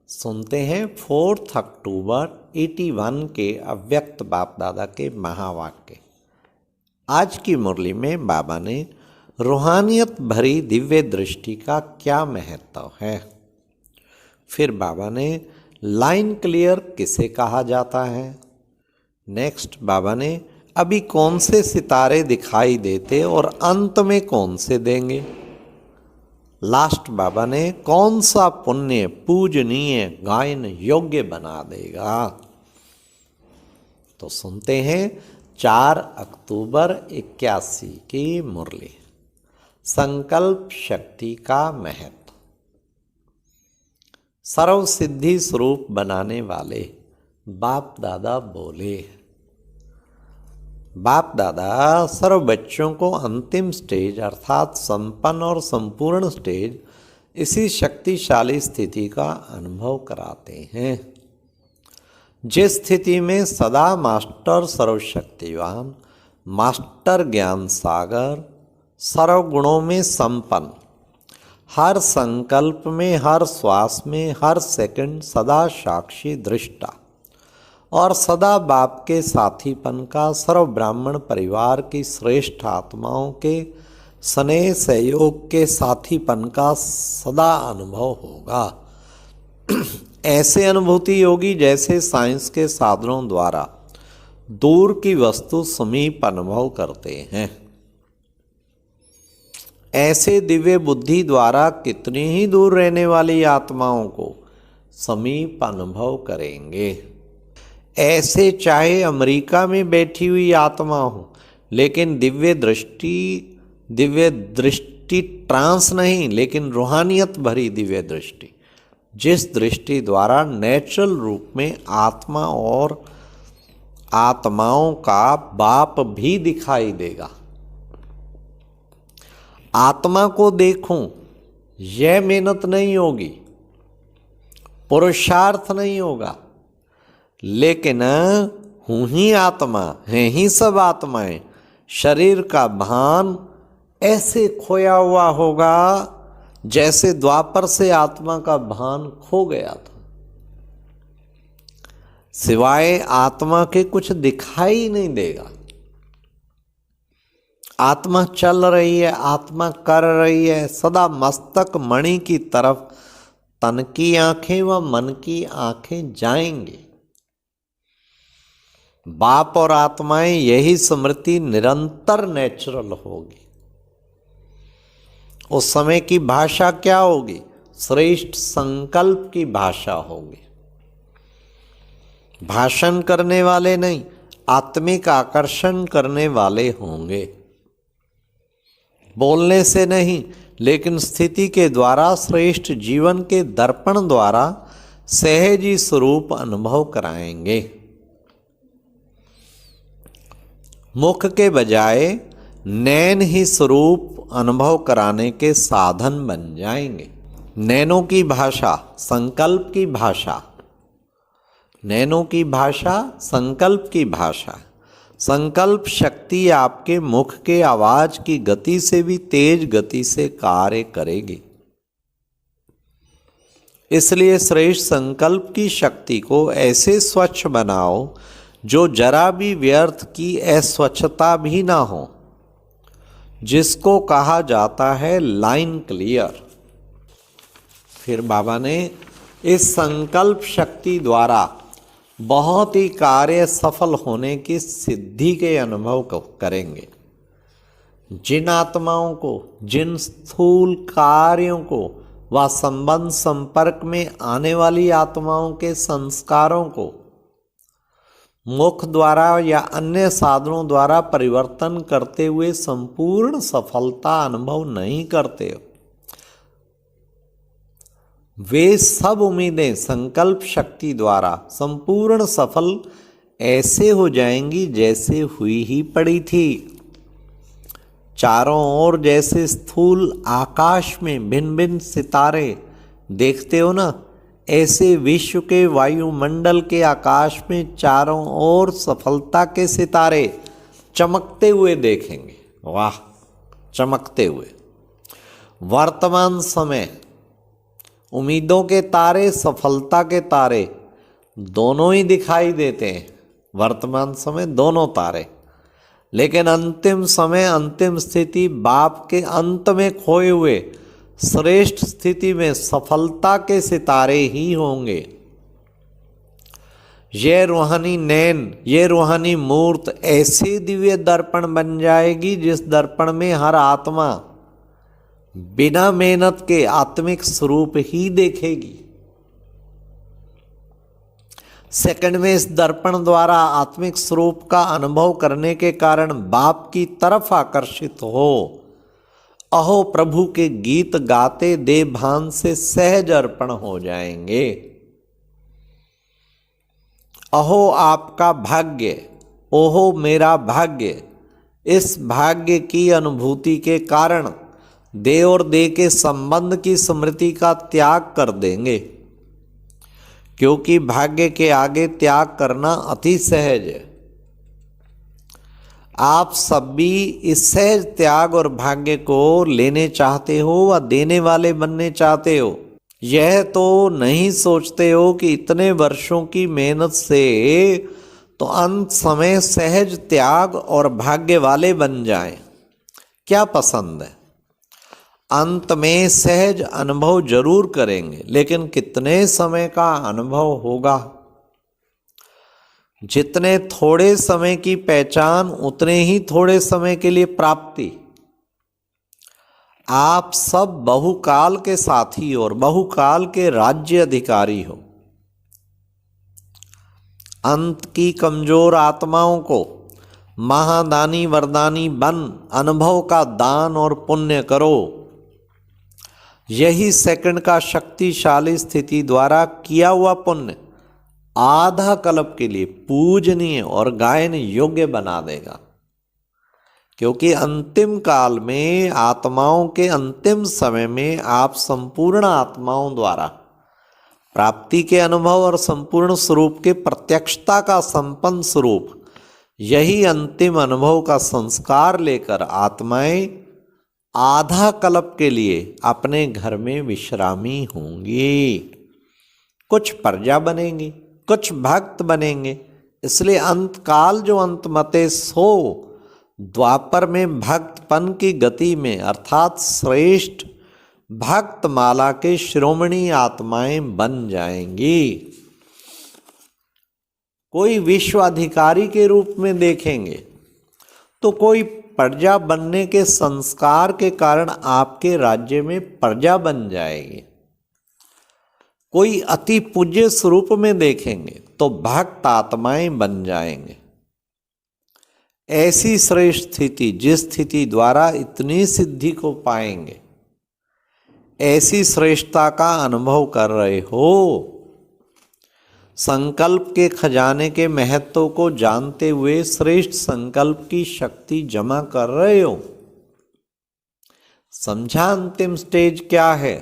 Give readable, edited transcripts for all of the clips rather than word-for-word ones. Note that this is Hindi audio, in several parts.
सुनते हैं 4 अक्टूबर 81 के अव्यक्त बाप दादा के महावाक्य। आज की मुरली में बाबा ने रूहानियत भरी दिव्य दृष्टि का क्या महत्व है। फिर बाबा ने लाइन क्लियर किसे कहा जाता है। नेक्स्ट बाबा ने अभी कौन से सितारे दिखाई देते और अंत में कौन से देंगे। लास्ट बाबा ने कौन सा पुण्य पूजनीय गायन योग्य बना देगा। तो सुनते हैं 4 अक्टूबर 81 की मुरली। संकल्प शक्ति का महत्व। सर्व सिद्धि स्वरूप बनाने वाले बाप दादा बोले। बाप दादा सर्व बच्चों को अंतिम स्टेज अर्थात संपन्न और संपूर्ण स्टेज इसी शक्तिशाली स्थिति का अनुभव कराते हैं, जिस स्थिति में सदा मास्टर सर्वशक्तिवान, मास्टर ज्ञान सागर, सर्व गुणों में संपन्न, हर संकल्प में, हर श्वास में, हर सेकंड सदा साक्षी दृष्टा और सदा बाप के साथीपन का सर्व ब्राह्मण परिवार की श्रेष्ठ आत्माओं के स्नेह सहयोग के साथीपन का सदा अनुभव होगा। ऐसे अनुभूति होगी जैसे साइंस के साधनों द्वारा दूर की वस्तु समीप अनुभव करते हैं। ऐसे दिव्य बुद्धि द्वारा कितनी ही दूर रहने वाली आत्माओं को समीप अनुभव करेंगे। ऐसे चाहे अमेरिका में बैठी हुई आत्मा हो, लेकिन दिव्य दृष्टि ट्रांस नहीं, लेकिन रूहानियत भरी दिव्य दृष्टि, जिस दृष्टि द्वारा नेचुरल रूप में आत्मा और आत्माओं का बाप भी दिखाई देगा। आत्मा को देखूं, यह मेहनत नहीं होगी, पुरुषार्थ नहीं होगा, लेकिन हूँ ही आत्मा, हैं ही सब आत्माएं। शरीर का भान ऐसे खोया हुआ होगा जैसे द्वापर से आत्मा का भान खो गया था। सिवाय आत्मा के कुछ दिखाई नहीं देगा। आत्मा चल रही है, आत्मा कर रही है, सदा मस्तक मणि की तरफ तन की आंखें व मन की आंखें जाएंगी। बाप और आत्माएं यही स्मृति निरंतर नेचुरल होगी। उस समय की भाषा क्या होगी? श्रेष्ठ संकल्प की भाषा होगी। भाषण करने वाले नहीं, आत्मिक आकर्षण करने वाले होंगे। बोलने से नहीं, लेकिन स्थिति के द्वारा, श्रेष्ठ जीवन के दर्पण द्वारा सहजी स्वरूप अनुभव कराएंगे। मुख के बजाय नैन ही स्वरूप अनुभव कराने के साधन बन जाएंगे। नैनों की भाषा, संकल्प की भाषा, नैनों की भाषा, संकल्प की भाषा। संकल्प शक्ति आपके मुख के आवाज की गति से भी तेज गति से कार्य करेगी। इसलिए श्रेष्ठ संकल्प की शक्ति को ऐसे स्वच्छ बनाओ जो जरा भी व्यर्थ की अस्वच्छता भी ना हो, जिसको कहा जाता है लाइन क्लियर। फिर बाबा ने इस संकल्प शक्ति द्वारा बहुत ही कार्य सफल होने की सिद्धि के अनुभव को करेंगे। जिन आत्माओं को, जिन स्थूल कार्यों को व संबंध संपर्क में आने वाली आत्माओं के संस्कारों को मुख द्वारा या अन्य साधनों द्वारा परिवर्तन करते हुए संपूर्ण सफलता अनुभव नहीं करते हो, वे सब उम्मीदें संकल्प शक्ति द्वारा संपूर्ण सफल ऐसे हो जाएंगी जैसे हुई ही पड़ी थी। चारों ओर जैसे स्थूल आकाश में भिन्न भिन्न सितारे देखते हो ना, ऐसे विश्व के वायुमंडल के आकाश में चारों ओर सफलता के सितारे चमकते हुए देखेंगे। वाह, चमकते हुए। वर्तमान समय उम्मीदों के तारे, सफलता के तारे दोनों ही दिखाई देते हैं, वर्तमान समय दोनों तारे। लेकिन अंतिम समय, अंतिम स्थिति बाप के अंत में खोए हुए श्रेष्ठ स्थिति में सफलता के सितारे ही होंगे। ये रूहानी नैन, ये रूहानी मूर्त ऐसे दिव्य दर्पण बन जाएगी जिस दर्पण में हर आत्मा बिना मेहनत के आत्मिक स्वरूप ही देखेगी। सेकंड में इस दर्पण द्वारा आत्मिक स्वरूप का अनुभव करने के कारण बाप की तरफ आकर्षित हो अहो प्रभु के गीत गाते देह भान से सहज अर्पण हो जाएंगे। अहो आपका भाग्य, ओहो मेरा भाग्य। इस भाग्य की अनुभूति के कारण देह और देह के संबंध की स्मृति का त्याग कर देंगे, क्योंकि भाग्य के आगे त्याग करना अति सहज है। आप सभी इस सहज त्याग और भाग्य को लेने चाहते हो व देने वाले बनने चाहते हो। यह तो नहीं सोचते हो कि इतने वर्षों की मेहनत से तो अंत समय सहज त्याग और भाग्य वाले बन जाएं। क्या पसंद है? अंत में सहज अनुभव जरूर करेंगे, लेकिन कितने समय का अनुभव होगा? जितने थोड़े समय की पहचान उतने ही थोड़े समय के लिए प्राप्ति। आप सब बहुकाल के साथी और बहुकाल के राज्य अधिकारी हो। अंत की कमजोर आत्माओं को महादानी वरदानी बन अनुभव का दान और पुण्य करो। यही सेकंड का शक्तिशाली स्थिति द्वारा किया हुआ पुण्य आधा कल्प के लिए पूजनीय और गायन योग्य बना देगा, क्योंकि अंतिम काल में आत्माओं के अंतिम समय में आप संपूर्ण आत्माओं द्वारा प्राप्ति के अनुभव और संपूर्ण स्वरूप के प्रत्यक्षता का संपन्न स्वरूप, यही अंतिम अनुभव का संस्कार लेकर आत्माएं आधा कल्प के लिए अपने घर में विश्रामी होंगी। कुछ प्रजा बनेंगी, कुछ भक्त बनेंगे। इसलिए अंतकाल जो अंतमते सो द्वापर में भक्तपन की गति में अर्थात श्रेष्ठ भक्त माला के शिरोमणि आत्माएं बन जाएंगी। कोई विश्वाधिकारी के रूप में देखेंगे तो कोई प्रजा बनने के संस्कार के कारण आपके राज्य में प्रजा बन जाएगी। कोई अति पूज्य स्वरूप में देखेंगे तो भक्त आत्माएं बन जाएंगे। ऐसी श्रेष्ठ स्थिति, जिस स्थिति द्वारा इतनी सिद्धि को पाएंगे, ऐसी श्रेष्ठता का अनुभव कर रहे हो। संकल्प के खजाने के महत्व को जानते हुए श्रेष्ठ संकल्प की शक्ति जमा कर रहे हो। समझा अंतिम स्टेज क्या है?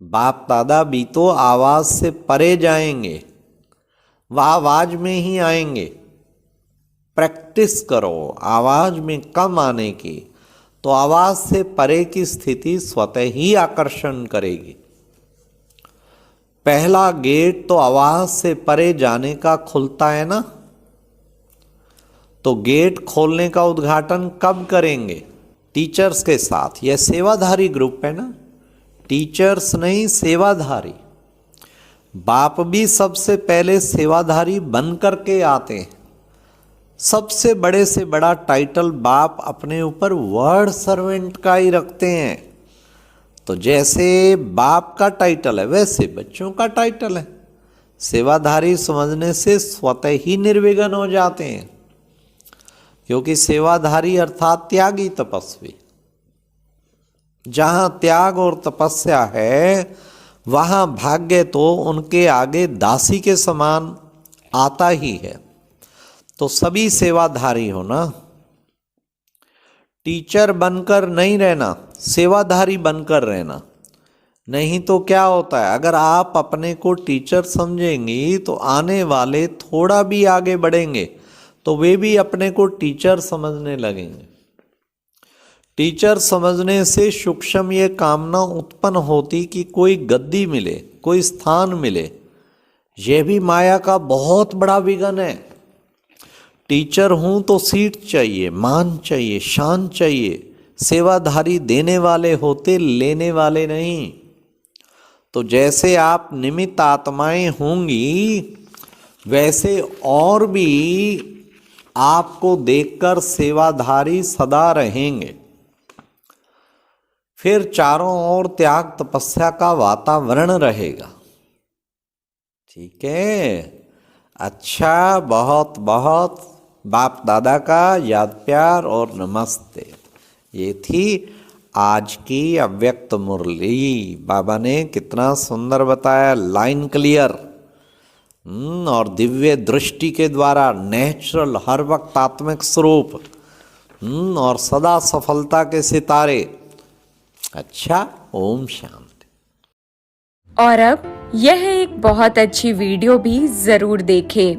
बाप दादा भी तो आवाज से परे जाएंगे, वह आवाज में ही आएंगे। प्रैक्टिस करो आवाज में कम आने की, तो आवाज से परे की स्थिति स्वतः ही आकर्षण करेगी। पहला गेट तो आवाज से परे जाने का खुलता है ना, तो गेट खोलने का उद्घाटन कब करेंगे? टीचर्स के साथ। यह सेवाधारी ग्रुप है ना, टीचर्स नहीं सेवाधारी। बाप भी सबसे पहले सेवाधारी बन करके आते हैं। सबसे बड़े से बड़ा टाइटल बाप अपने ऊपर वर्ड सर्वेंट का ही रखते हैं। तो जैसे बाप का टाइटल है वैसे बच्चों का टाइटल है। सेवाधारी समझने से स्वतः ही निर्विघ्न हो जाते हैं, क्योंकि सेवाधारी अर्थात त्यागी तपस्वी। जहां त्याग और तपस्या है वहां भाग्य तो उनके आगे दासी के समान आता ही है। तो सभी सेवाधारी हो ना। टीचर बनकर नहीं रहना, सेवाधारी बनकर रहना। नहीं तो क्या होता है, अगर आप अपने को टीचर समझेंगी तो आने वाले थोड़ा भी आगे बढ़ेंगे तो वे भी अपने को टीचर समझने लगेंगे। टीचर समझने से सूक्ष्म ये कामना उत्पन्न होती कि कोई गद्दी मिले, कोई स्थान मिले। यह भी माया का बहुत बड़ा विघन है। टीचर हूं तो सीट चाहिए, मान चाहिए, शान चाहिए। सेवाधारी देने वाले होते, लेने वाले नहीं। तो जैसे आप निमित्त आत्माएं होंगी, वैसे और भी आपको देखकर सेवाधारी सदा रहेंगे। फिर चारों ओर त्याग तपस्या का वातावरण रहेगा। ठीक है। अच्छा, बहुत बहुत बाप दादा का याद प्यार और नमस्ते। ये थी आज की अव्यक्त मुरली। बाबा ने कितना सुंदर बताया, लाइन क्लियर और दिव्य दृष्टि के द्वारा नेचुरल, हर वक्त आत्मिक स्वरूप और सदा सफलता के सितारे। अच्छा, ओम शांति। और अब यह एक बहुत अच्छी वीडियो भी जरूर देखें।